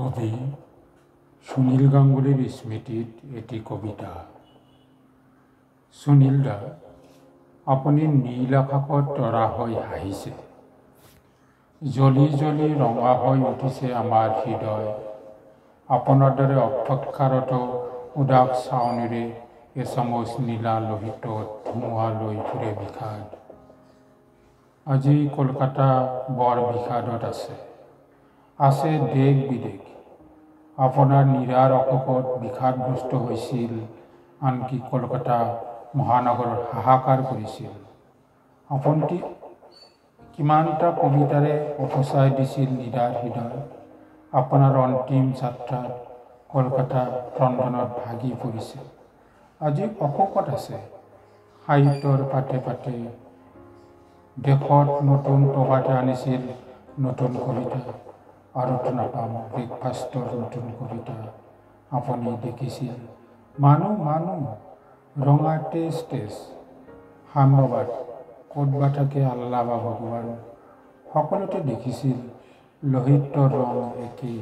কবি সুনীল গাঙ্গুলীৰ স্মৃতিত এটি কবিতা। সুনীল দা, আপুনি নীল আকাশত তৰা হৈ হাঁহিছে, জ্বলি জ্বলি ৰঙা হৈ উঠিছে আমাৰ হৃদয়। আপোনাৰ দৰে অপেক্ষাৰত উদাস চাৱনিৰে এচামুচ নীলা লোহিতত ধুমুহা লৈ ফুৰে বিষাদ। আজি কলকাতা বৰ বিষাদত আছে দেশ বিদেশ। আপোনাৰ নীৰাৰ অশোকত বিষাদগ্ৰস্ত হৈছিল, আনকি কলকাতা মহানগৰ হাহাকাৰ কৰিছিল। আপুনি কিমানটা কবিতাৰে উপচাই দিছিল নীৰাৰ হৃদয়। আপোনাৰ অন্তিম যাত্ৰাত কলকাতা ক্ৰন্দনত ভাগি পৰিছে। আজি অশোকত আছে সাহিত্যৰ পাতে পাতে। দেশত নতুন প্ৰভাতে আনিছিল নতুন কবিতা। আৰুতো নাপাম ব্ৰেকফাষ্টৰ নতুন কবিতা। আপুনি দেখিছিল মানুহ ৰঙা তেজ সাম্যবাদ ক'ত বা থাকে আল্লাহ বা ভগৱান। সকলোতে দেখিছিল লোহিতৰ ৰং একেই।